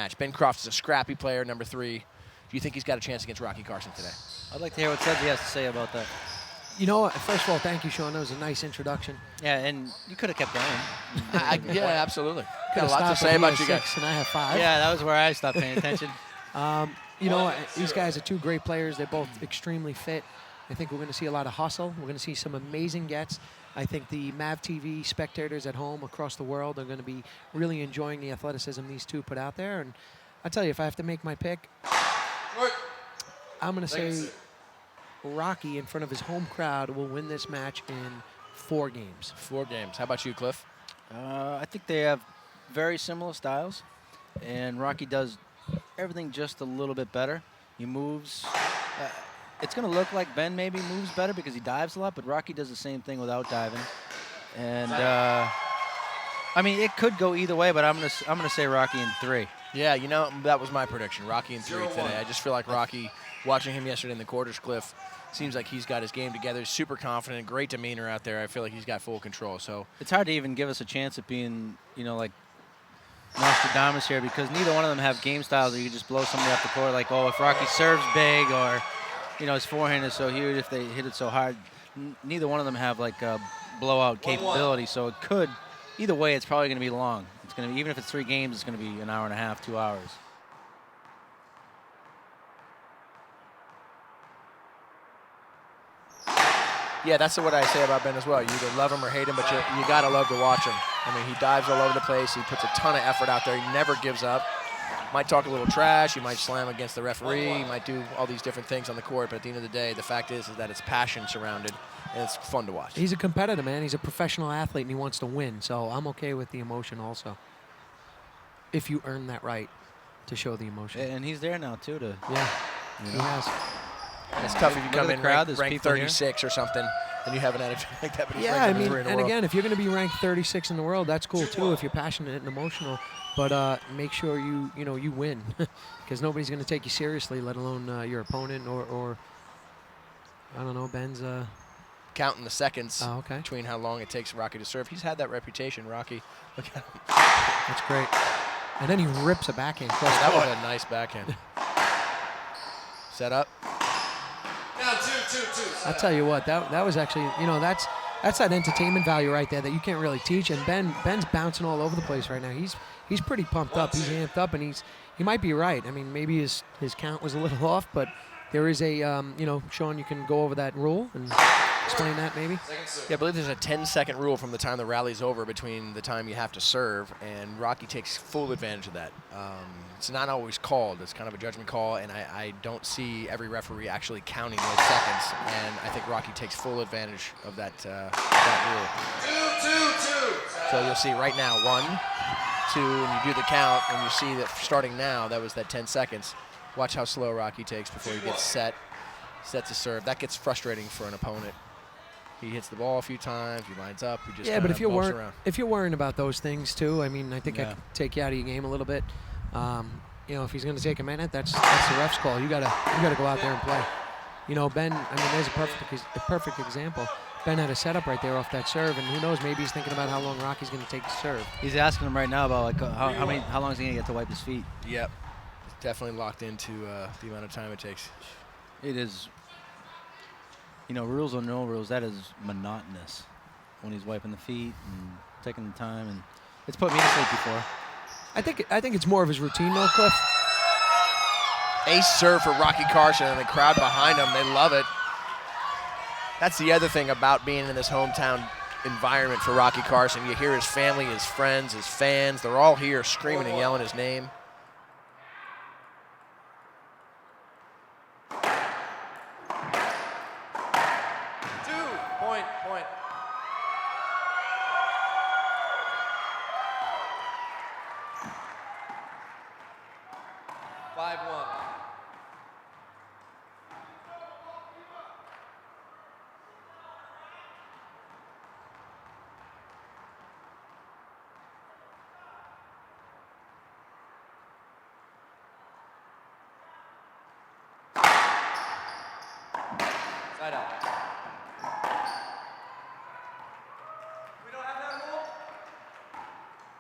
match. Ben Croft is a scrappy player, number 3. Do you think he's got a chance against Rocky Carson today? I'd like to hear what Sudsy has to say about that. You know what? First of all, thank you, Sean. That was a nice introduction. Yeah, and you could have kept going. Yeah, absolutely. Got a Could've lot to stopped say at about you guys. 6, and I have 5. Yeah, that was where I stopped paying attention. You know, these guys are 2 great players. They're both extremely fit. I think we're going to see a lot of hustle. We're going to see some amazing gets. I think the MAV TV spectators at home across the world are going to be really enjoying the athleticism these 2 put out there. And I tell you, if I have to make my pick, I'm going to say Rocky in front of his home crowd will win this match in 4 games. 4 games. How about you, Cliff? I think they have very similar styles, and Rocky does everything just a little bit better. He moves. It's going to look like Ben maybe moves better because he dives a lot, but Rocky does the same thing without diving. And I mean, it could go either way, but I'm gonna say Rocky in 3. Yeah, you know, that was my prediction. Rocky in 3 today. I just feel like Rocky, watching him yesterday in the quarters, Cliff, seems like he's got his game together. Super confident, great demeanor out there. I feel like he's got full control. So it's hard to even give us a chance at being, you know, like Nostradamus here, because neither one of them have game styles that you can just blow somebody off the court. Like, oh, if Rocky serves big, or you know, his forehand is so huge, if they hit it so hard. Neither one of them have like a blowout capability. So it could, either way, it's probably going to be long. It's going to be, even if it's 3 games, it's going to be an hour and a half, 2 hours. yeah, that's what I say about Ben as well. You either love him or hate him, but you got to love to watch him. I mean, he dives all over the place. He puts a ton of effort out there. He never gives up. Might talk a little trash. He might slam against the referee. He might do all these different things on the court. But at the end of the day, the fact is that it's passion surrounded, and it's fun to watch. He's a competitor, man. He's a professional athlete, and he wants to win. So I'm okay with the emotion also, if you earn that right to show the emotion. And he's there now, too. Yeah, you know. he has. And it's tough if you come in ranked ranked 36 or something, and you have an attitude like that. But he's Yeah, I ranked mean, number 3 in the and world. again, if you're going to be ranked 36 in the world, that's cool too. If you're passionate and emotional, but make sure you win, because nobody's going to take you seriously, let alone your opponent or I don't know, Ben's. Counting the seconds okay. between how long it takes Rocky to serve. He's had that reputation, Rocky. Look at him. That's great. And then he rips a backhand. That was a nice backhand. Set up. Now 2-2-2. I'll tell you what, that was actually, that's that entertainment value right there that you can't really teach. And Ben's bouncing all over the place right now. He's pretty pumped up. He's amped up, and he might be right. I mean, maybe his count was a little off, but there is a, Sean, you can go over that rule and explain that maybe. Yeah, I believe there's a 10-second rule from the time the rally's over between the time you have to serve, and Rocky takes full advantage of that. It's not always called. It's kind of a judgment call, and I don't see every referee actually counting those seconds, and I think Rocky takes full advantage of that rule. 2-2-2. So you'll see right now, 1, 2, and you do the count, and you see that starting now, that was that 10 seconds. Watch how slow Rocky takes before he gets set to serve. That gets frustrating for an opponent. He hits the ball a few times. He lines up. He just but if you're worrying about those things too, I mean, I think I could take you out of your game a little bit. If he's going to take a minute, that's the ref's call. You gotta go out there and play. Ben. I mean, there's a perfect example. Ben had a setup right there off that serve, and who knows? Maybe he's thinking about how long Rocky's going to take to serve. He's asking him right now about like how long is he going to get to wipe his feet. Yep, definitely locked into the amount of time it takes. It is. Rules or no rules, that is monotonous when he's wiping the feet and taking the time, and it's put me to sleep before. I think it's more of his routine, though, Cliff. Ace serve for Rocky Carson, and the crowd behind him, they love it. That's the other thing about being in this hometown environment for Rocky Carson. You hear his family, his friends, his fans. They're all here screaming and yelling his name. Point. 5-1. Side out.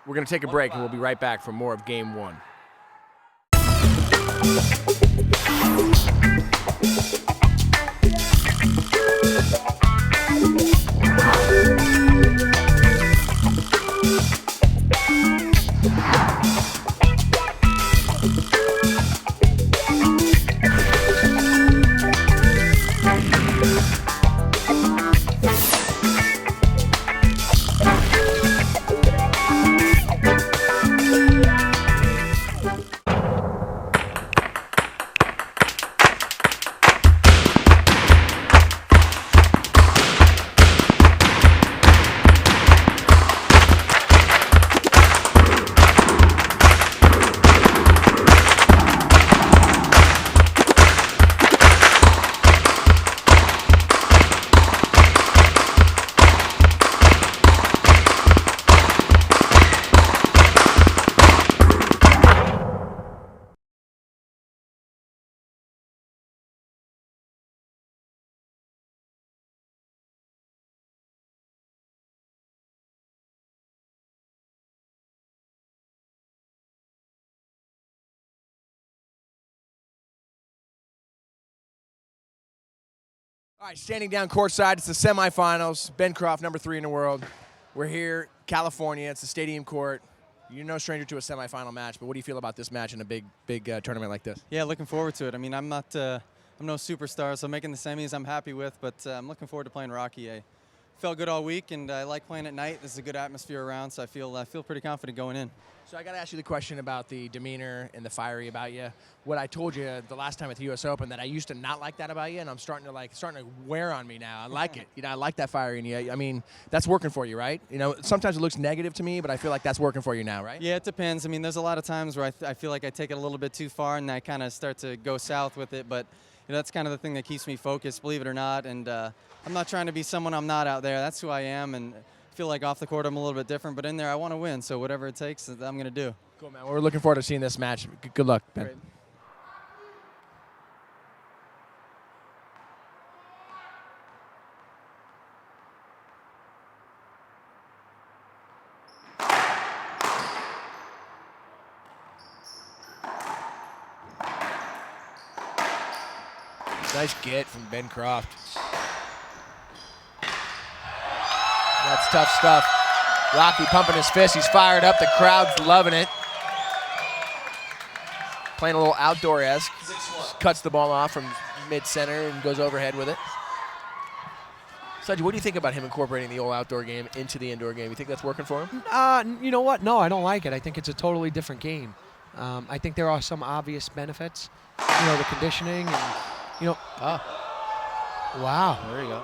We're going to take a break, and we'll be right back for more of Game 1. All right, standing down courtside, it's the semifinals. Ben Croft, number 3 in the world. We're here, California. It's the stadium court. You're no stranger to a semifinal match, but what do you feel about this match in a big tournament like this? Yeah, looking forward to it. I mean, I'm no superstar, so making the semis I'm happy with, but I'm looking forward to playing Rocky. I felt good all week, and I like playing at night. This is a good atmosphere around, so I feel pretty confident going in. So I got to ask you the question about the demeanor and the fiery about you. What I told you the last time at the U.S. Open, that I used to not like that about you, and I'm starting to wear on me now. I like it. I like that fiery in you. I mean, that's working for you, right? Sometimes it looks negative to me, but I feel like that's working for you now, right? Yeah, it depends. I mean, there's a lot of times where I feel like I take it a little bit too far, and I kind of start to go south with it, but that's kind of the thing that keeps me focused, believe it or not, and I'm not trying to be someone I'm not out there. That's who I am, and I feel like off the court I'm a little bit different, but in there I want to win, so whatever it takes, I'm going to do. Cool, man. Well, we're looking forward to seeing this match. Good luck, Ben. Great. Nice get from Ben Croft. That's tough stuff. Rocky pumping his fist. He's fired up. The crowd's loving it. Playing a little outdoor-esque. Cuts the ball off from mid-center and goes overhead with it. Saji, what do you think about him incorporating the old outdoor game into the indoor game? You think that's working for him? You know what? No, I don't like it. I think it's a totally different game. I think there are some obvious benefits. The conditioning and, Wow. There you go.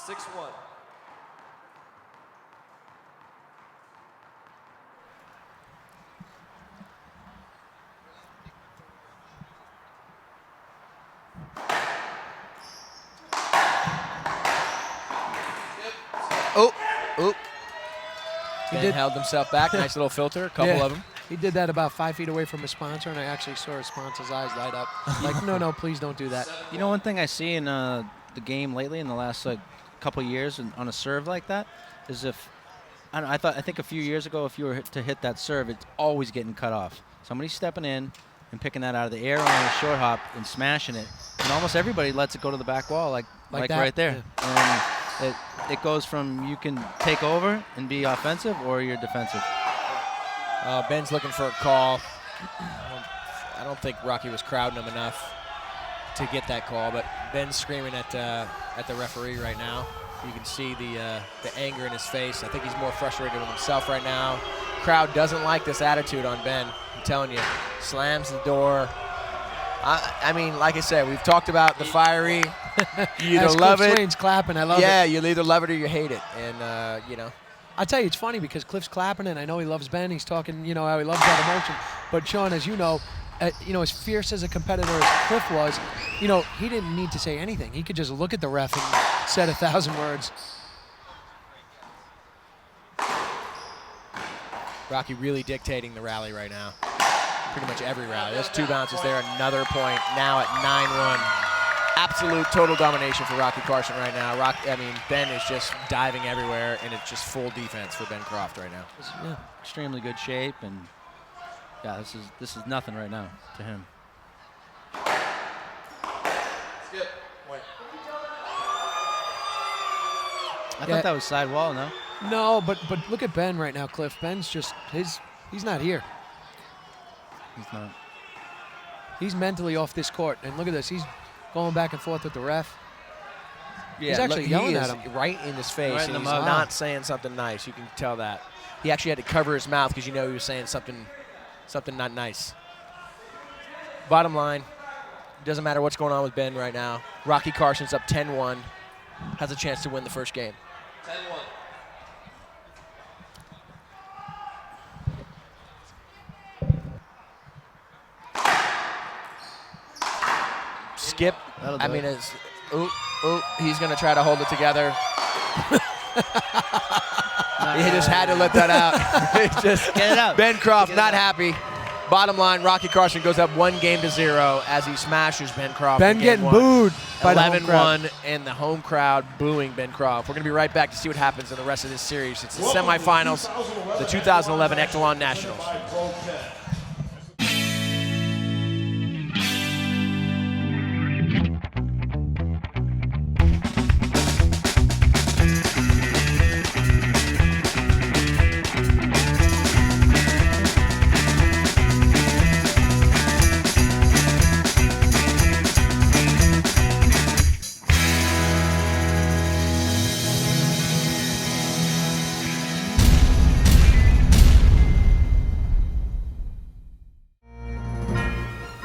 Six one. Oh. Ben held himself back. Nice little filter, a couple of them. He did that about 5 feet away from his sponsor, and I actually saw his sponsor's eyes light up. Like, no, please don't do that. One thing I see in the game lately in the last couple of years on a serve like that is I think a few years ago, if you were to hit that serve, it's always getting cut off. Somebody's stepping in and picking that out of the air on a short hop and smashing it, and almost everybody lets it go to the back wall, like right there. Yeah. And it goes from you can take over and be offensive or you're defensive. Ben's looking for a call. I don't think Rocky was crowding him enough to get that call, but Ben's screaming at the referee right now. You can see the anger in his face. I think he's more frustrated with himself right now. Crowd doesn't like this attitude on Ben. I'm telling you, slams the door. I mean, like I said, we've talked about the fiery. You either love it. Swain's clapping. I love it. Yeah, you either love it or you hate it, and I'll tell you, it's funny because Cliff's clapping, and I know he loves Ben. He's talking, how he loves that emotion. But Sean, as you know, as fierce as a competitor as Cliff was, he didn't need to say anything. He could just look at the ref and said 1,000 words. Rocky really dictating the rally right now. Pretty much every rally. There's 2 bounces there, another point. Now at 9-1. absolute total domination for Rocky Carson right now. Ben is just diving everywhere, and it's just full defense for Ben Croft right now. Yeah, extremely good shape, and yeah, this is nothing right now to him. Skip. Point. I thought that was side wall, no? No, but look at Ben right now, Cliff. Ben's just he's not here. He's not. He's mentally off this court, and look at this. He's going back and forth with the ref. Yeah, He's actually yelling at him him. right in his face, Right in and the he's mouth. not saying something nice. You can tell that. He actually had to cover his mouth because he was saying something not nice. Bottom line, doesn't matter what's going on with Ben right now. Rocky Carson's up 10-1, has a chance to win the first game. 10-1. Skip. That'll do it. He's going to try to hold it together. He just had to let that out. It's just Get it out. Ben Croft Get it not out. happy. Bottom line, Rocky Carson goes up 1-0 as he smashes Ben Croft. Ben in game getting one. booed by the home crowd. 11-1, and the home crowd booing Ben Croft. We're going to be right back to see what happens in the rest of this series. It's the semifinals, the 2011 Echelon Nationals.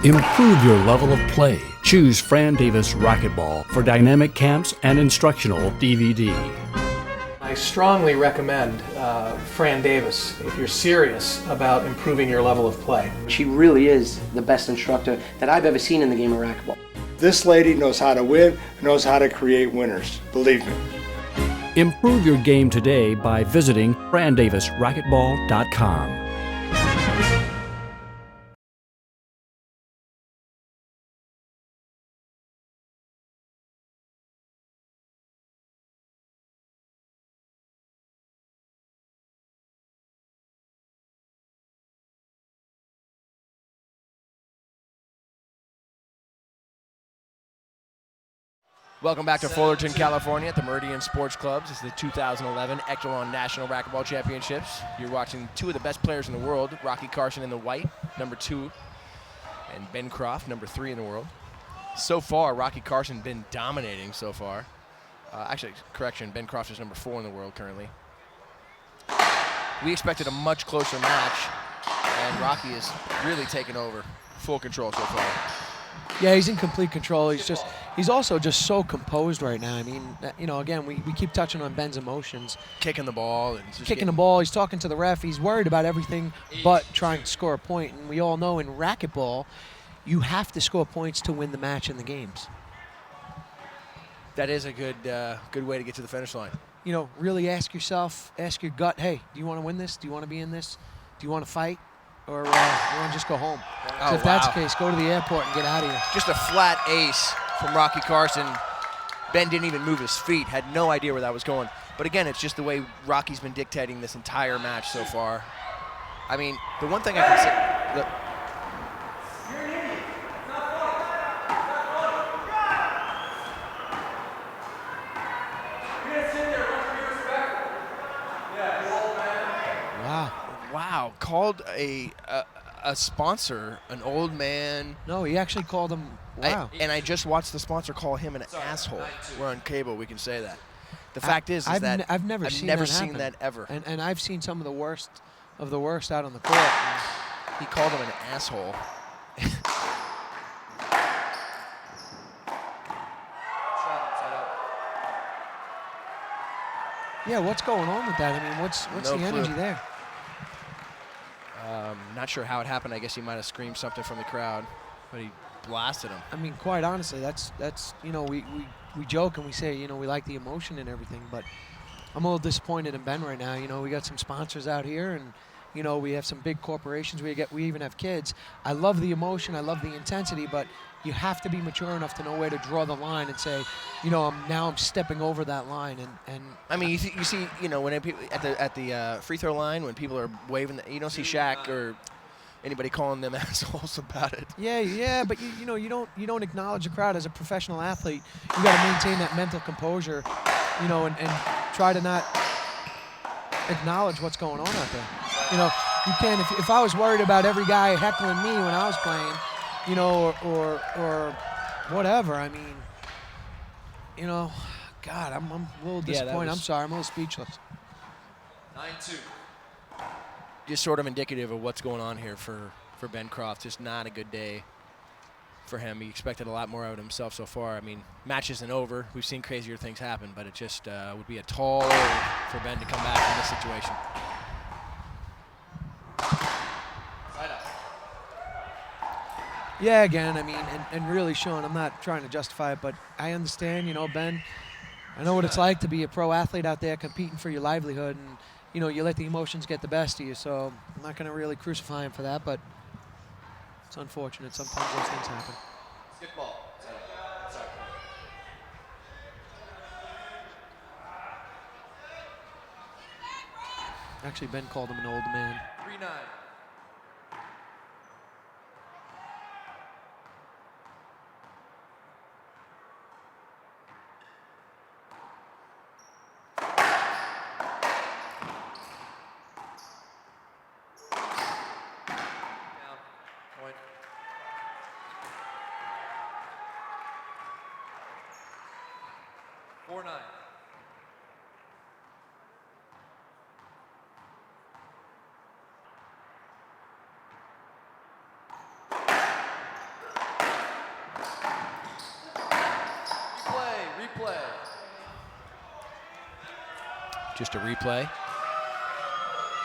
Improve your level of play. Choose Fran Davis Racquetball for dynamic camps and instructional DVD. I strongly recommend Fran Davis if you're serious about improving your level of play. She really is the best instructor that I've ever seen in the game of racquetball. This lady knows how to win, knows how to create winners. Believe me. Improve your game today by visiting FranDavisRacquetball.com. Welcome back to Fullerton, California at the Meridian Sports Clubs. It's the 2011 Echelon National Racquetball Championships. You're watching two of the best players in the world, Rocky Carson in the white, number 2, and Ben Croft, number 3 in the world. So far, Rocky Carson been dominating so far. Ben Croft is number 4 in the world currently. We expected a much closer match, and Rocky is really taken over, full control so far. Yeah, he's in complete control. He's also just so composed right now. I mean, again, we keep touching on Ben's emotions. Kicking the ball. And just Kicking the ball, he's talking to the ref. He's worried about everything but trying to score a point. And we all know in racquetball, you have to score points to win the match in the games. That is a good way to get to the finish line. Really ask yourself, ask your gut, hey, do you want to win this? Do you want to be in this? Do you want to fight? Or you want to just go home? So if that's the case, go to the airport and get out of here. Just a flat ace from Rocky Carson. Ben didn't even move his feet, had no idea where that was going. But again, it's just the way Rocky's been dictating this entire match so far. I mean, the one thing I can say... Look, wow, called a sponsor an old man. No, he actually called him, wow. I just watched the sponsor call him an asshole. We're on cable, we can say that. The fact is I've that I've never seen that ever. And I've seen some of the worst out on the court. He called him an asshole. Yeah, what's going on with that? I mean, what's No the energy clue. there? Not sure how it happened. I guess he might have screamed something from the crowd, but he blasted him. I mean, quite honestly, that's we joke and we say, we like the emotion and everything, but I'm a little disappointed in Ben right now. We got some sponsors out here, and we have some big corporations. We even have kids. I love the emotion, I love the intensity, but you have to be mature enough to know where to draw the line and say, you know, I'm stepping over that line. And I mean, you see, you know, when at the free throw line, when people are waving, you don't see Shaq or anybody calling them assholes about it. Yeah, but you know, you don't acknowledge the crowd as a professional athlete. You got to maintain that mental composure, you know, and try to not acknowledge what's going on out there. You know, you can if I was worried about every guy heckling me when I was playing, you know, or whatever. I mean, you know, God, I'm a little disappointed. I'm sorry, I'm a little speechless. 9-2. Just sort of indicative of what's going on here for Ben Croft. Just not a good day for him. He expected a lot more out of himself so far. I mean, match isn't over. We've seen crazier things happen, but it just would be a tall order for Ben to come back in this situation. Side out. Yeah, again, I mean, and really, Sean, I'm not trying to justify it, but I understand, you know, Ben, I know what it's like to be a pro athlete out there competing for your livelihood, and, you know, you let the emotions get the best of you, so I'm not going to really crucify him for that, but it's unfortunate. Sometimes those things happen. Skip ball. Side out. Sorry. Actually, Ben called him an old man. 3-9. Down. Point. Four 9. Replay. Just a replay.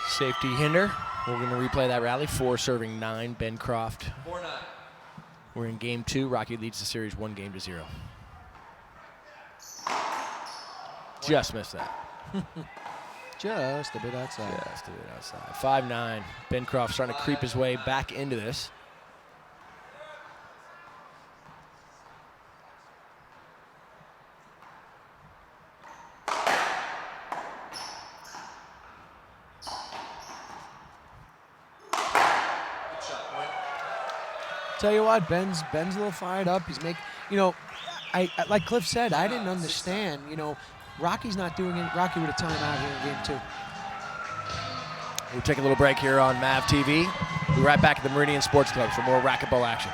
Safety hinder. We're going to replay that rally. 4 serving 9, Ben Croft. 4-9. We're in game 2. Rocky leads the series 1-0. Just missed that. Just a bit outside. Just a bit outside. 5-9. Ben Croft starting to creep his way back into this. Good shot. Point. Tell you what, Ben's a little fired up. He's you know, I like Cliff said, I didn't understand. You know, Rocky's not doing it. Rocky with a timeout here in game 2. We'll take a little break here on MAV TV. We'll be right back at the Meridian Sports Club for more racquetball action.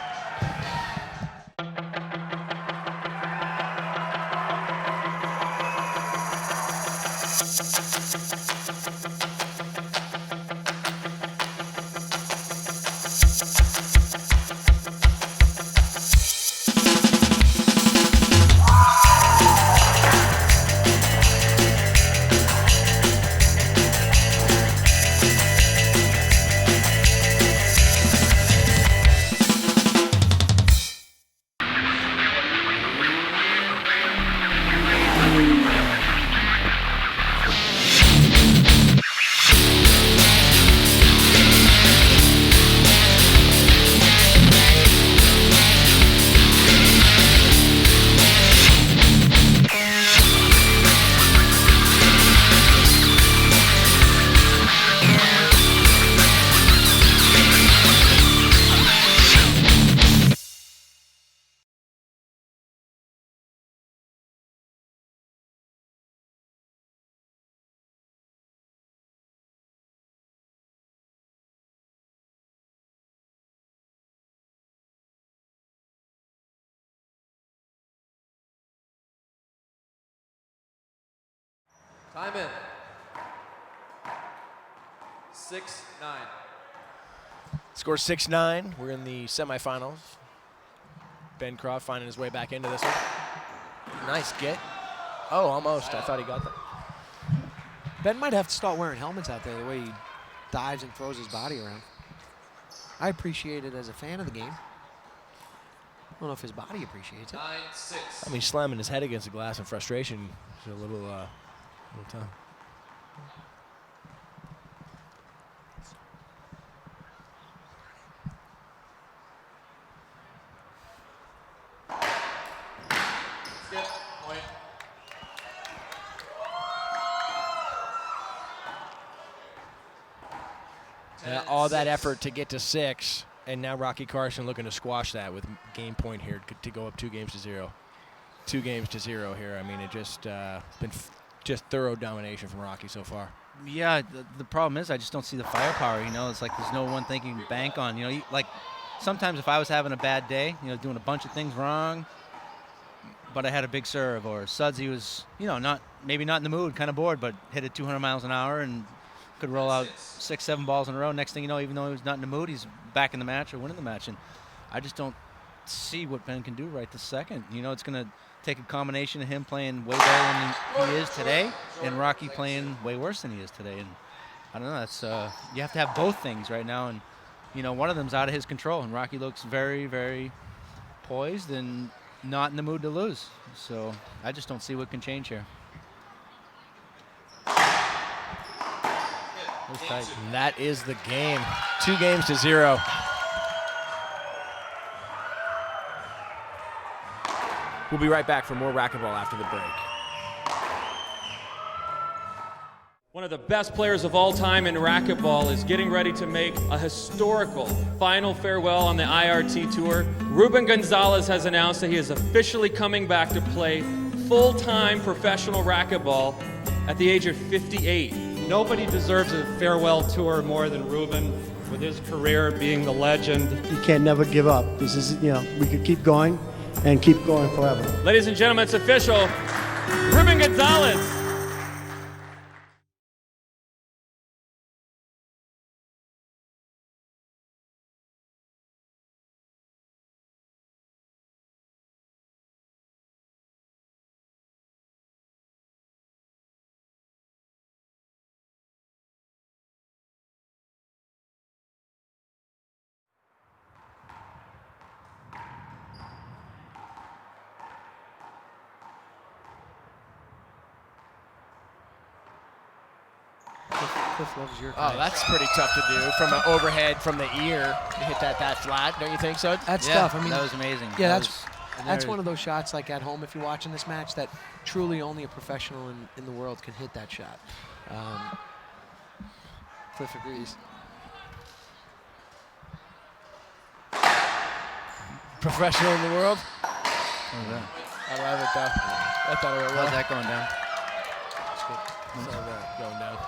Time in. 6-9. Score 6-9. We're in the semifinals. Ben Croft finding his way back into this one. Nice get. Oh, almost. I thought he got that. Ben might have to start wearing helmets out there the way he dives and throws his body around. I appreciate it as a fan of the game. I don't know if his body appreciates it. 9-6. I mean, slamming his head against the glass in frustration is a little tough. All that effort to get to 6, and now Rocky Carson looking to squash that with game point here to go up 2 games to 0. 2 games to 0 here. I mean, it just been just thorough domination from Rocky so far. Yeah, the problem is I just don't see the firepower. It's like there's no one thing you can bank on. Like sometimes if I was having a bad day, doing a bunch of things wrong, but I had a big serve, or Sudsy was, maybe not in the mood, kind of bored, but hit it 200 miles an hour and could roll out 6, 7 balls in a row. Next thing you know, even though he was not in the mood, he's back in the match or winning the match. And I just don't see what Ben can do right this second. It's going to take a combination of him playing way better than he is today and Rocky playing way worse than he is today. And I don't know, that's you have to have both things right now. And, one of them's out of his control. And Rocky looks very, very poised and not in the mood to lose. So I just don't see what can change here. Tight. And that is the game. 2 games to 0. We'll be right back for more racquetball after the break. One of the best players of all time in racquetball is getting ready to make a historical final farewell on the IRT Tour. Ruben Gonzalez has announced that he is officially coming back to play full-time professional racquetball at the age of 58. Nobody deserves a farewell tour more than Ruben, with his career being the legend. You can't never give up. This is, we could keep going and keep going forever. Ladies and gentlemen, it's official. Ruben Gonzalez. Cliff loves your Oh, that's pretty tough to do from an overhead from the ear to hit that flat. Don't you think so? That's tough. I mean, that was amazing. Yeah, that's one of those shots like at home if you're watching this match that truly only a professional in the world can hit that shot. Cliff agrees. Professional in the world? Yeah. I love it, though. I thought it went well. How's that going down? Going down.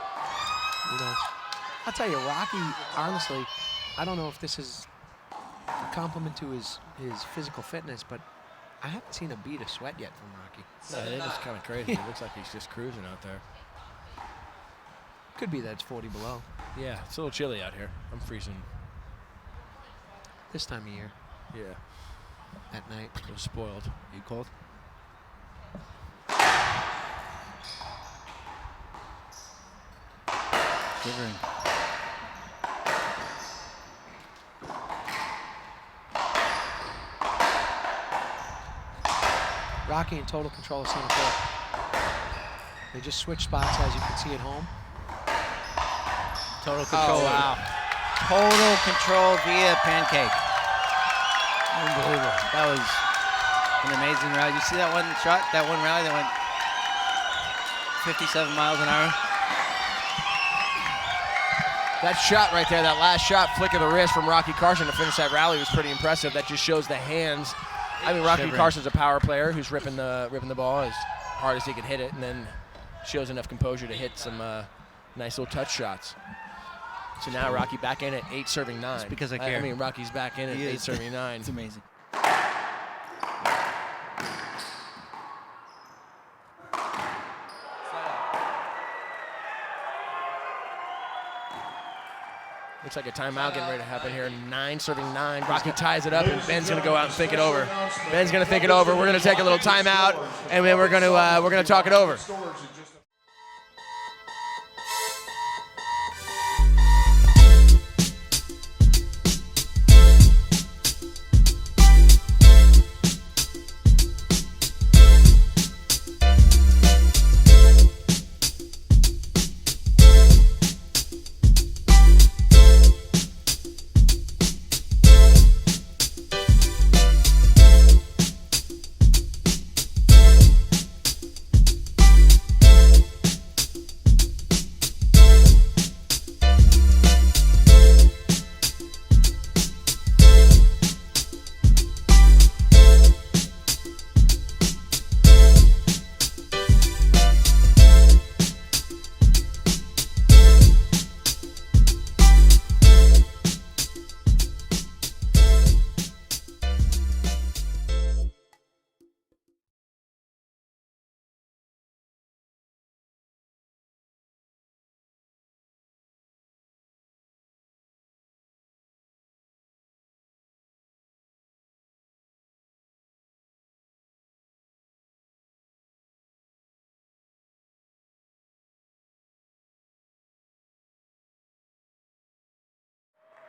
I'll tell you, Rocky, honestly, I don't know if this is a compliment to his physical fitness, but I haven't seen a bead of sweat yet from Rocky. Yeah, it is kind of crazy. It looks like he's just cruising out there. Could be that it's 40 below. Yeah, it's a little chilly out here. I'm freezing. This time of year. Yeah. At night. A little spoiled. You cold? Shivering. Rocky in total control of center court. They just switched spots, as you can see at home. Total control. Oh, wow. Total control via pancake. Unbelievable. That was an amazing rally. You see that one shot, that one rally that went 57 miles an hour? That shot right there, that last shot, flick of the wrist from Rocky Carson to finish that rally was pretty impressive. That just shows the hands. I mean, Rocky Carson's a power player who's ripping the ball as hard as he could hit it, and then shows enough composure to hit some nice little touch shots. So now Rocky back in at 8 serving 9. Just because I care. I mean, Rocky's back in at 8 serving 9. It's amazing. Looks like a timeout getting ready to happen here. 9 serving 9. Rocky ties it up, and Ben's going to go out and think it over. Ben's going to think it over. We're going to take a little timeout, and then we're going to talk it over.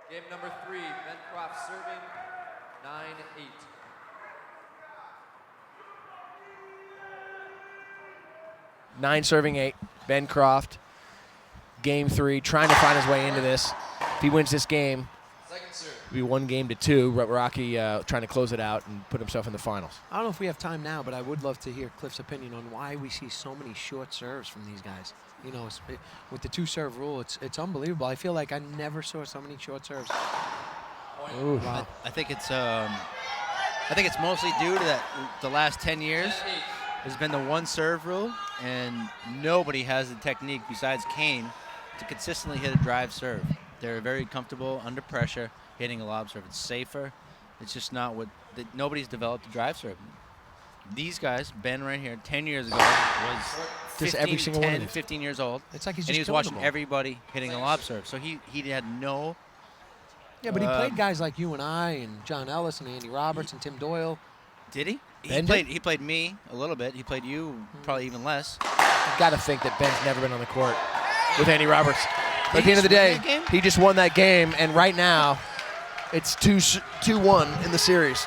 Game number 3, Ben Croft serving, 9-8. Nine serving 8. Ben Croft, game 3, trying to find his way into this. If he wins this game, Second serve. it'll be 1-2. Rocky trying to close it out and put himself in the finals. I don't know if we have time now, but I would love to hear Cliff's opinion on why we see so many short serves from these guys. You know, with the 2-serve rule, it's unbelievable. I feel like I never saw so many short serves. Ooh. Wow. I think it's mostly due to that the last 10 years has been the 1-serve rule, and nobody has the technique besides Kane to consistently hit a drive serve. They're very comfortable under pressure hitting a lob serve. It's safer. It's just not what nobody's developed a drive serve. These guys, Ben right here, 10 years ago was 15, every single one of 10, these. 15 years old. It's like he's and just he was killing watching them all. everybody hitting a lob serve. So he had no. Yeah, but he played guys like you and I and John Ellis and Andy Roberts and Tim Doyle. Did he? Ben He played me a little bit. He played you probably even less. You've got to think that Ben's never been on the court with Andy Roberts. But at Did the end of the he day, just win that game? he just won that game, and right now, it's 2-1 in the series.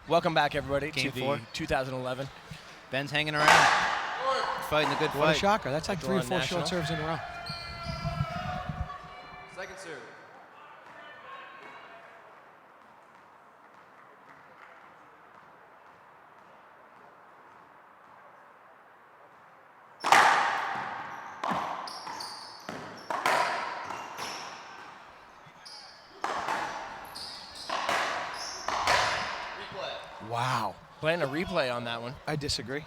Welcome back, everybody, Game to 4. the 2011. Ben's hanging around, fighting a good What a fight. shocker. That's like After 3 or on 4 national. short serves in a row. Second serve. Replay. Wow. Playing a replay on that one. I disagree.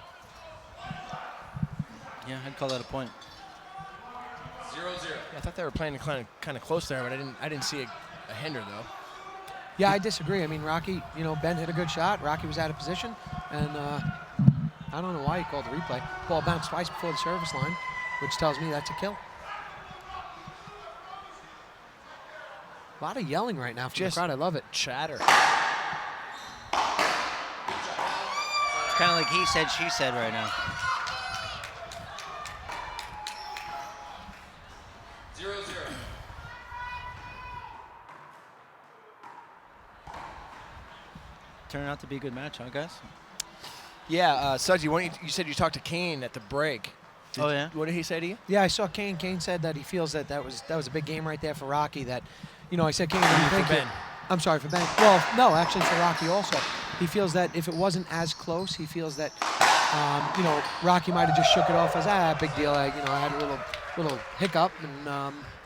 Yeah, I'd call that a point. 0-0. Yeah, I thought they were playing kind of close there, but I didn't see a hinder, though. Yeah, I disagree. I mean, Rocky, you know, Ben hit a good shot. Rocky was out of position, and I don't know why he called the replay. Ball bounced twice before the service line, which tells me that's a kill. A lot of yelling right now from the Just crowd. I love it. Chatter. It's kind of like he said, she said right now. 0-0. Turned out to be a good match, huh, guys? Yeah, Sudsy, you said you talked to Kane at the break. Oh, yeah? What did he say to you? Yeah, I saw Kane. Kane said that he feels that was a big game right there for Rocky. That, you know, I said, Kane, what do you think? For Ben. I'm sorry, for Ben. Well, no, actually for Rocky also. He feels that if it wasn't as close, he feels that, you know, Rocky might have just shook it off as, big deal. I had a little hiccup and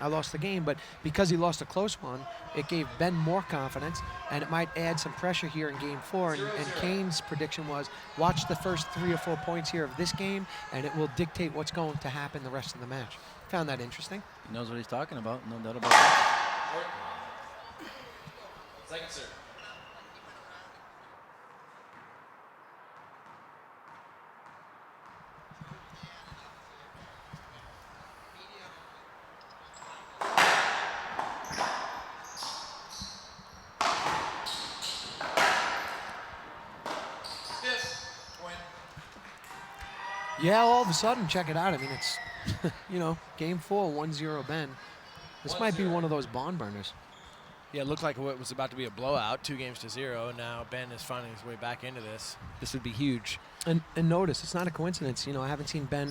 I lost the game. But because he lost a close one, it gave Ben more confidence, and it might add some pressure here in Game 4. And Kane's prediction was, watch the first 3 or 4 points here of this game, and it will dictate what's going to happen the rest of the match. Found that interesting. He knows what he's talking about, no doubt about that. Second serve. Yeah, all of a sudden, check it out. I mean, it's, game 4, 1-0 Ben. This might be one of those barn burners. Yeah, it looked like it was about to be a blowout, 2-0. Now Ben is finding his way back into this. This would be huge. And notice, it's not a coincidence. I haven't seen Ben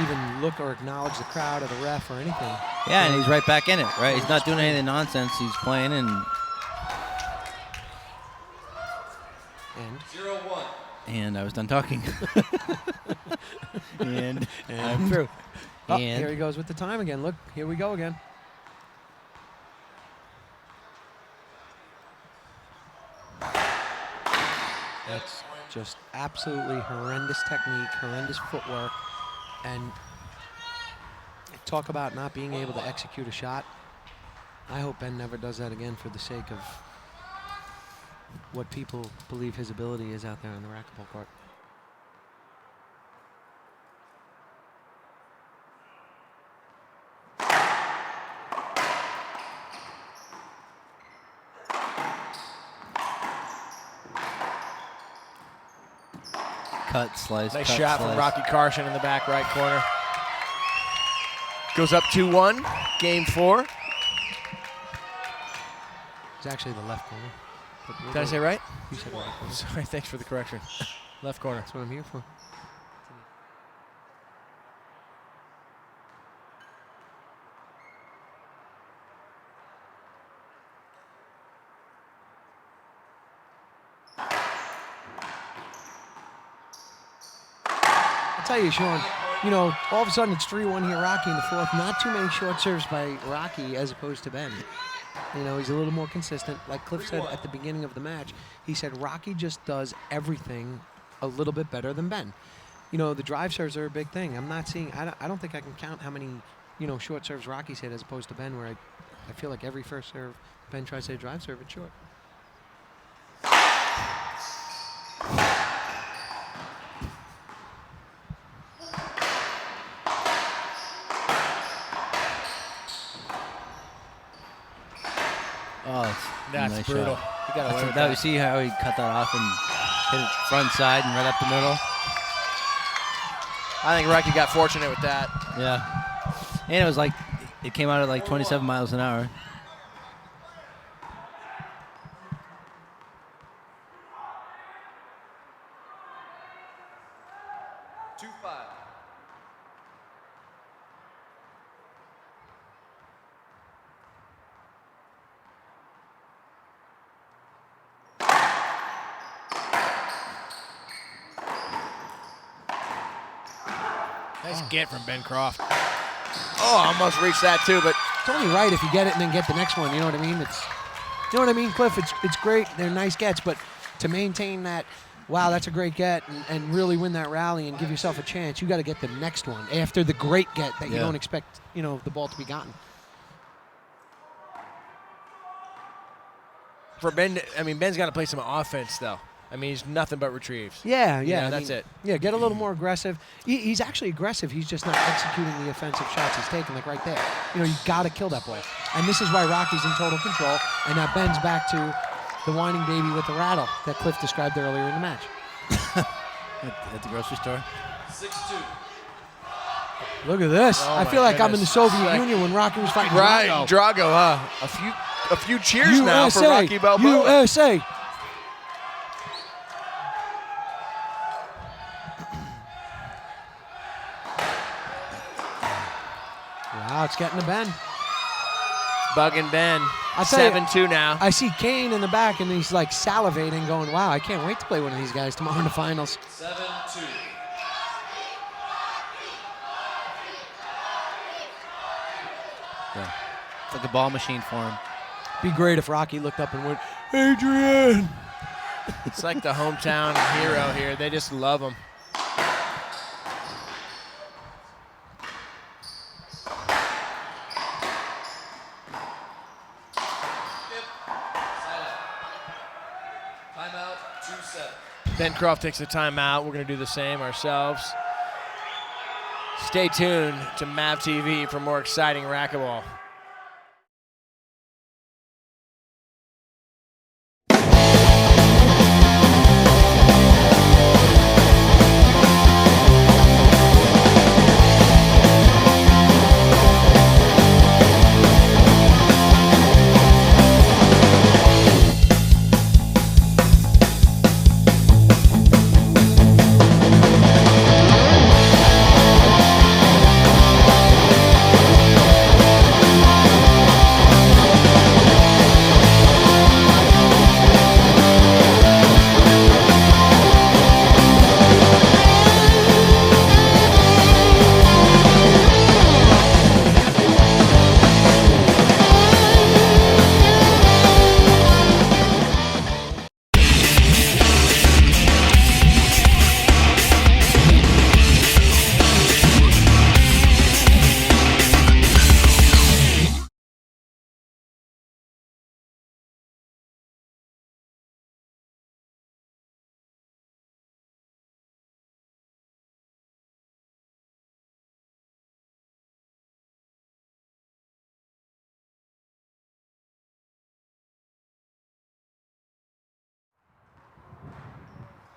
even look or acknowledge the crowd or the ref or anything. Yeah, and he's right back in it, right? He's not doing anything nonsense. He's playing and 0-1. And I was done talking. and I'm through. Oh, And here he goes with the time again. Look, here we go again. That's just absolutely horrendous technique, horrendous footwork, and talk about not being able to execute a shot. I hope Ben never does that again for the sake of what people believe his ability is out there on the racquetball court. cut, slice, Nice cut, shot slice. from Rocky Carson in the back right corner. Goes up 2-1, game 4. It's actually the left corner. Did I say right? You said right corner. Sorry, thanks for the correction. Left corner. That's what I'm here for. I'll tell you, Sean, all of a sudden it's 3-1 here, Rocky in the fourth. Not too many short serves by Rocky as opposed to Ben. He's a little more consistent. Like Cliff said at the beginning of the match, he said Rocky just does everything a little bit better than Ben. The drive serves are a big thing. I'm not seeing, I don't think I can count how many, short serves Rocky's hit as opposed to Ben, where I feel like every first serve Ben tries to hit drive serve, it's short. That's nice brutal. shot. You gotta learn that. that. You see how he cut that off and hit it front side and right up the middle? I think Rocky got fortunate with that. Yeah. And it was it came out at like 27 miles an hour. Nice get from Ben Croft. Oh, almost reached that too, but it's only right if you get it and then get the next one. You know what I mean? Cliff? It's great. They're nice gets, but to maintain that, wow, that's a great get, and really win that rally and give yourself a chance, you got to get the next one after the great get that you don't expect, the ball to be gotten. For Ben, Ben's got to play some offense though. He's nothing but retrieves. Yeah. That's it. Yeah, get a little more aggressive. He's actually aggressive. He's just not executing the offensive shots he's taking, like right there. You got to kill that ball. And this is why Rocky's in total control. And now Ben's back to the whining baby with the rattle that Cliff described earlier in the match. At the grocery store. 6-2. Look at this. Oh I feel like I'm in the goodness. Soviet Union when Rocky was fighting Right, Drago. Drago. A few cheers now for Rocky Balboa. USA. Wow, it's getting to Ben. Bugging Ben. 7-2 now. I see Kane in the back, and he's like salivating, going, wow, I can't wait to play one of these guys tomorrow in the finals. 7-2. Yeah. It's like a ball machine for him. Be great if Rocky looked up and went, Adrian. It's like the hometown hero here. They just love him. Timeout, 2-7. Ben Croft takes the timeout. We're going to do the same ourselves. Stay tuned to MAV TV for more exciting racquetball.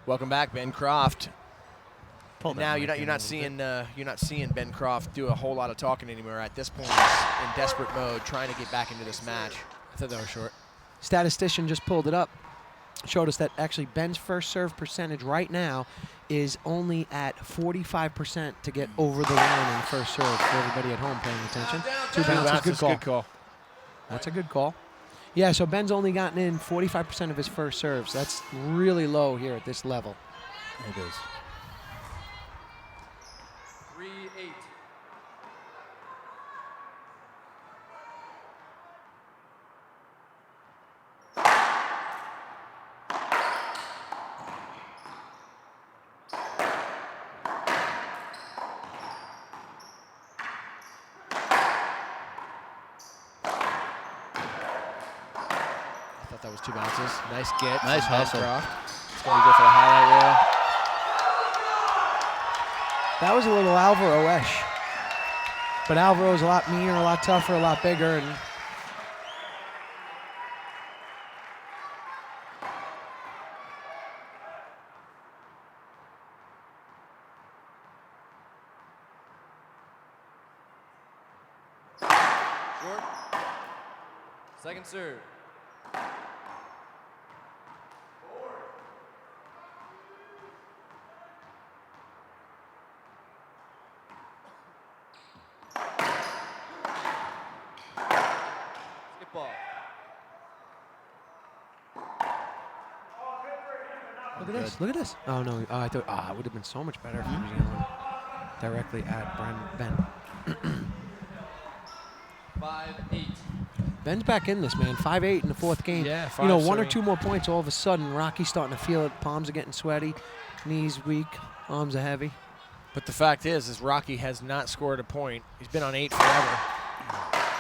Welcome back, Ben Croft. Pull And that now mic you're in a not little seeing Ben Croft do a whole lot of talking anymore. At this point, he's in desperate mode, trying to get back into this match. I thought that was short. Statistician just pulled it up. Showed us that actually Ben's first serve percentage right now is only at 45% to get over the line in first serve. For everybody at home paying attention. Two bounces, good call. That's a good call. Yeah, so Ben's only gotten in 45% of his first serves. That's really low here at this level. It is. 3-8. I thought that was 2 bounces. Nice get. Nice from Ben hustle. Croft. It's going to be good for the highlight reel. That was a little Alvaro-ish. But Alvaro's a lot meaner, a lot tougher, a lot bigger, and Short. Second serve. Skip ball. look at this. Look at this. Oh, no. Oh, I thought, it would have been so much better if he was yelling directly at Ben. 5-8. Ben's back in this, man. 5-8 in the fourth game. Yeah, you know, 5 one or serving. 2 more points, all of a sudden, Rocky's starting to feel it. Palms are getting sweaty, knees weak, arms are heavy. But the fact is Rocky has not scored a point. He's been on 8 forever.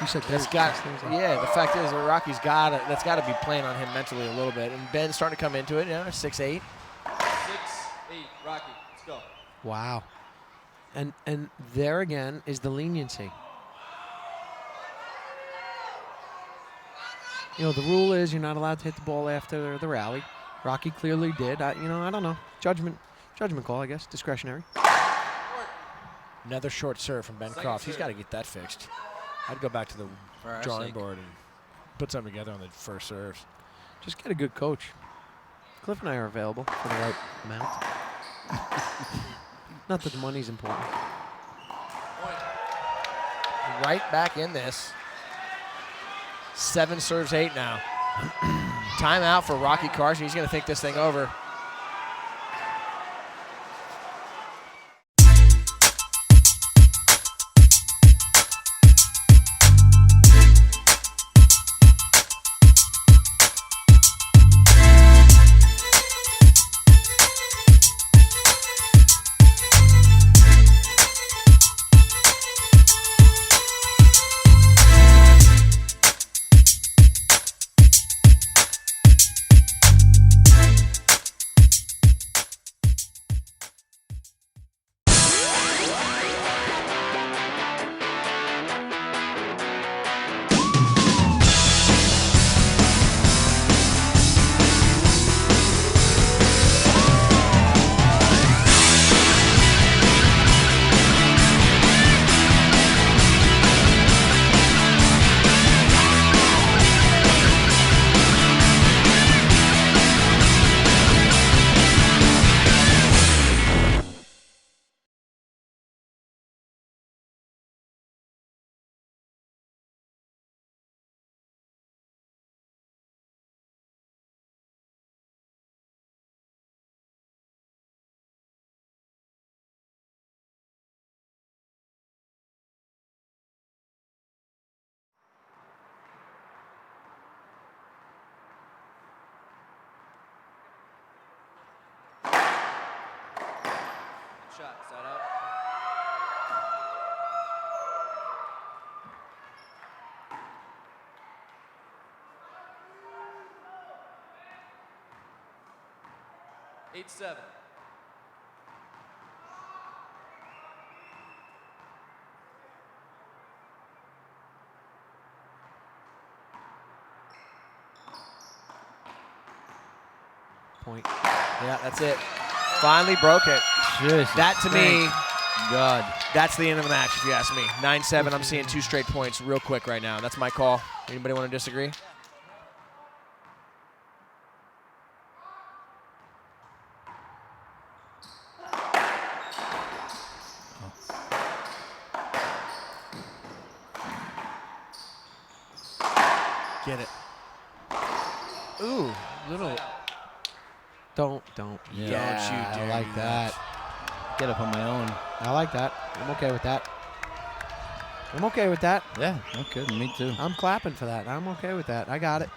You said That's Thursday, got, Thursday. yeah, the fact is that Rocky's that's got to be playing on him mentally a little bit. And Ben's starting to come into it, 6-8. 6-8. Rocky, let's go. Wow. And there again is the leniency. You know, the rule is you're not allowed to hit the ball after the rally. Rocky clearly did. I don't know. Judgment call, I guess. Discretionary. Another short serve from Ben Croft. He's got to get that fixed. I'd go back to the our drawing sake. board and put something together on the first serves. Just get a good coach. Cliff and I are available for the right amount. Not that the money's important. Right back in this. 7 serves 8 now. Timeout for Rocky Carson. He's going to think this thing over. Shot, side out. Eight, 7. Point. Yeah, that's it. Finally broke it. Jesus. That to me, God. that's the end of the match, if you ask me. 9-7. I'm seeing 2 straight points real quick right now. That's my call. Anybody want to disagree? Get it. Ooh, little. Don't. Yeah, I like that. Get up on my own. I like that. I'm okay with that. I'm okay with that. Yeah, okay, me too. I'm clapping for that. I'm okay with that. I got it.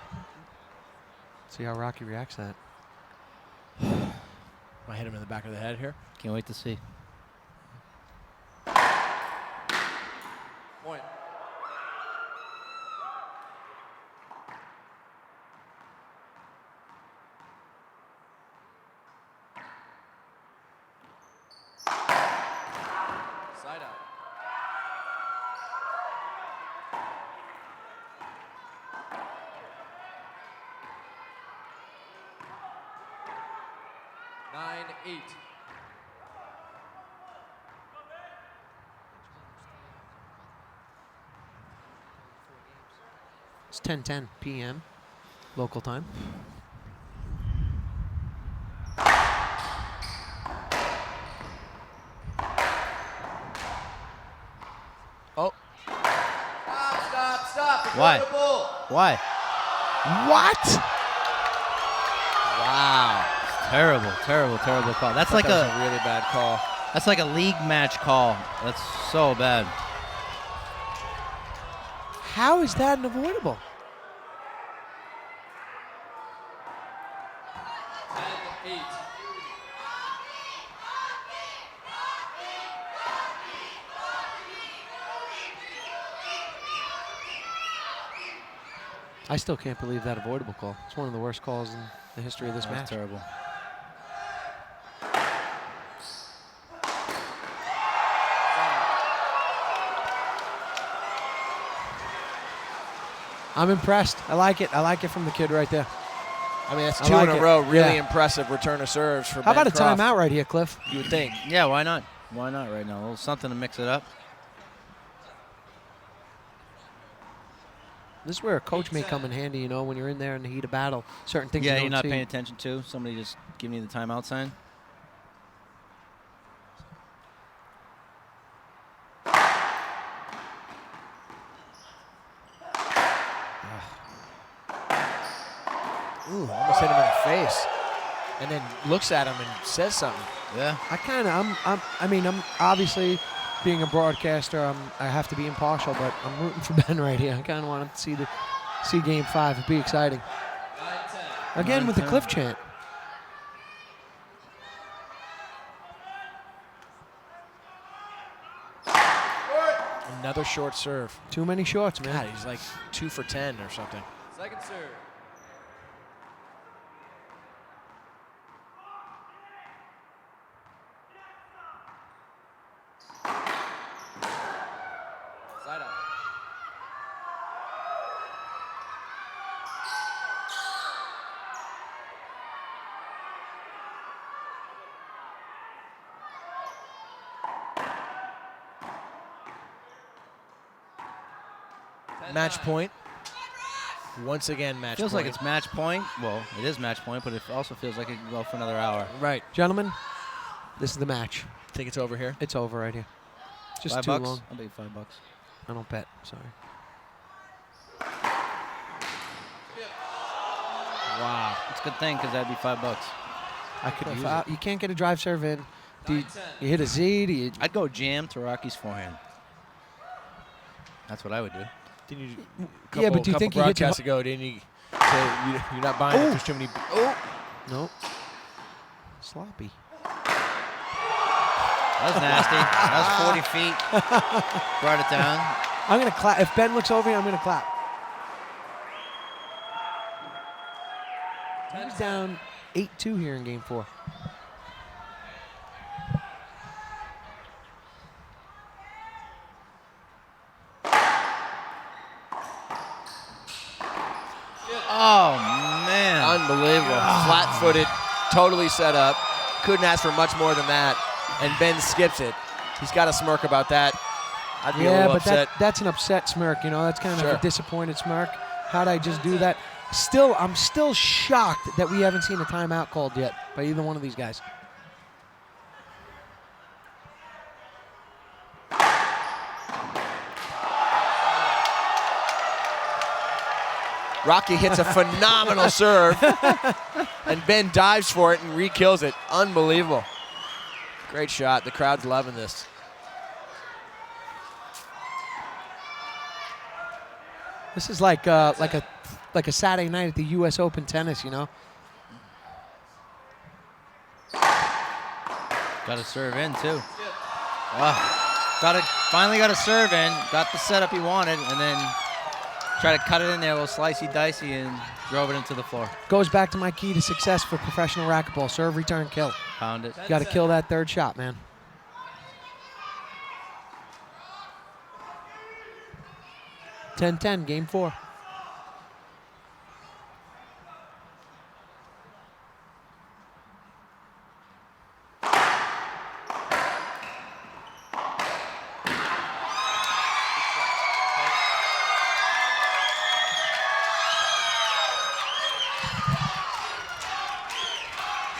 See how Rocky reacts to that. I hit him in the back of the head here. Can't wait to see. Point. Side out. Nine, 8. It's 10:10 p.m. local time. Oh. Stop. Why? Avoidable. Why? What? Wow. Terrible call. That's like That was a really bad call. That's like a league match call. That's so bad. How is that unavoidable? 10-8. I still can't believe that avoidable call. It's one of the worst calls in the history of this match. Terrible. I'm impressed. I like it. I like it from the kid right there. I mean, that's I 2 like in a it. row. Really Yeah. impressive return of serves for How Ben about a Croft. timeout right here, Cliff? You would think. Yeah, why not? Why not right now? A little something to mix it up. This is where a coach may come in handy, you know, when you're in there in the heat of battle. Certain things Yeah, you you're don't not see. paying attention to. Somebody just giving you the timeout sign. Ooh, almost hit him in the face. And then looks at him and says something. Yeah. I'm obviously being a broadcaster, I have to be impartial, but I'm rooting for Ben right here. I kind of want him to see Game 5. It'd be exciting. 9-10. Again with the 9-10. Cliff chant. Another short serve. Too many shorts, man. God, he's like 2 for 10 or something. Second serve. Side out. Match point. Once again, match Feels point. like it's match point. Well, it is match point, but it also feels like it can go for another hour. Right. Gentlemen, this is the match. Think it's over here? It's over right here. Just $5? too long. I'll bet you $5. I don't bet. Sorry. Wow. It's a good thing because that'd be $5. I could use use it. You can't get a drive serve in. Do you 9-10. hit a Z? Do you, I'd go jam to Rocky's forehand. That's what I would do. Didn't you? Yeah, but do you think he hit you broadcasts ago, didn't you say you're not buying it? There's too many. Oh. No. Sloppy. That was nasty. That was 40 feet. Brought it down. I'm going to clap. If Ben looks over here, I'm going to clap. He's down 8-2 here in Game 4. Oh, man. Unbelievable. Flat-footed, totally set up. couldn't ask for much more than that. And Ben skips it. He's got a smirk about that. I'd be a little upset. That's an upset smirk, you know. That's kind of Sure. a disappointed smirk. How'd I just do that? I'm still shocked that we haven't seen a timeout called yet by either one of these guys. Rocky hits a phenomenal serve, and Ben dives for it and re-kills it. Unbelievable. Great shot. The crowd's loving this. This is like a Saturday night at the U.S. Open tennis, you know. Got a serve in too. Finally got a serve in. Got the setup he wanted, and then try to cut it in there a little slicey dicey and drove it into the floor. Goes back to my key to success for professional racquetball: serve, return, kill. Pound it. Got to kill that third shot, man. (10-10), game 4.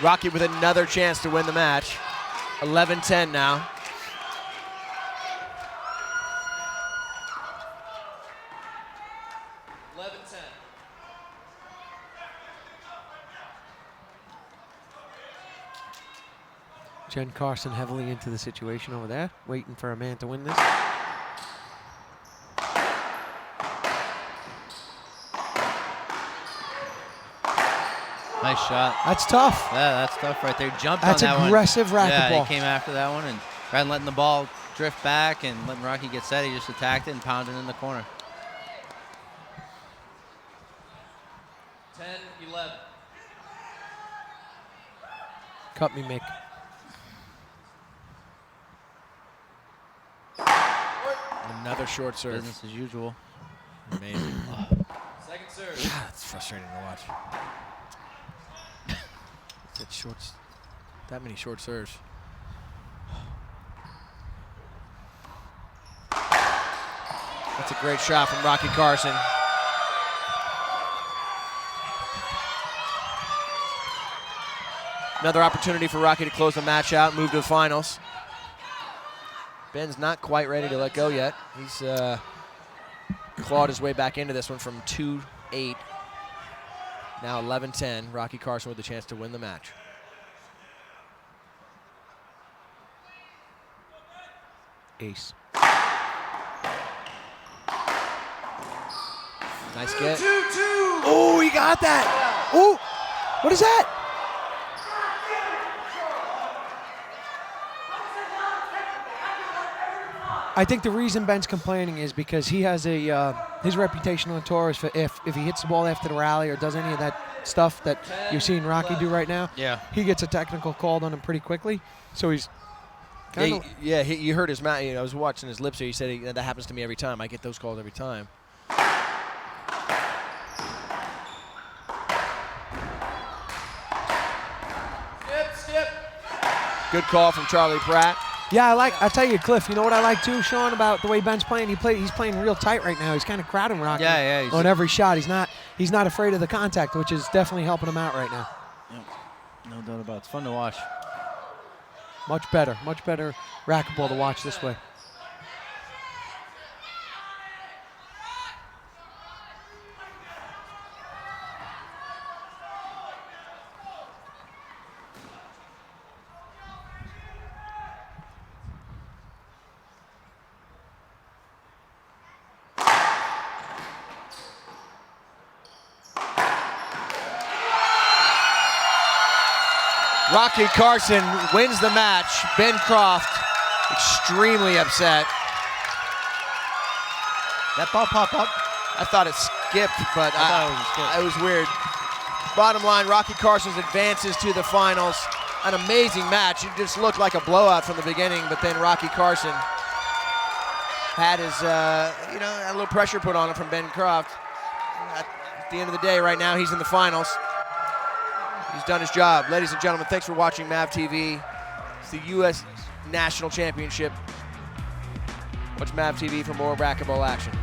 Rocky with another chance to win the match. 11-10 now. Jen Carson heavily into the situation over there, waiting for a man to win this. Nice shot. That's tough. Yeah, that's tough right there. Jumped That's on that one. aggressive racquetball. Yeah, he came after that one, and rather than letting the ball drift back and letting Rocky get set, he just attacked it and pounded it in the corner. 10-11. Cut me, Mick. Another short serve. Business as usual. Amazing. Second serve. God, it's frustrating to watch. That many short serves. That's a great shot from Rocky Carson. Another opportunity for Rocky to close the match out, move to the finals. Ben's not quite ready to let go yet. He's clawed his way back into this one from 2-8. Now 11-10. Rocky Carson with the chance to win the match. Ace. Nice get. Oh, he got that. Oh, what is that? I think the reason Ben's complaining is because he has his reputation on tour is for if he hits the ball after the rally or does any of that stuff that you're seeing Rocky do right now, he gets a technical called on him pretty quickly. So he's kind of you heard his mouth. I was watching his lips here. He said that happens to me every time. I get those calls every time. Skip. Good call from Charlie Pratt. Yeah, I tell you, Cliff, you know what I like too, Sean, about the way Ben's playing? He's playing real tight right now. He's kind of crowding Rocky on every shot. He's not afraid of the contact, which is definitely helping him out right now. Yep. No doubt about it. It's fun to watch. Much better racquetball to watch this way. Rocky Carson wins the match. Ben Croft extremely upset. That ball pop up? I thought it skipped, but I thought it was a skip. It was weird. Bottom line, Rocky Carson advances to the finals. An amazing match. It just looked like a blowout from the beginning, but then Rocky Carson had his, a little pressure put on him from Ben Croft. At the end of the day, right now, he's in the finals. He's done his job. Ladies and gentlemen, thanks for watching MAV TV. It's the U.S. National Championship. Watch MAV TV for more racquetball action.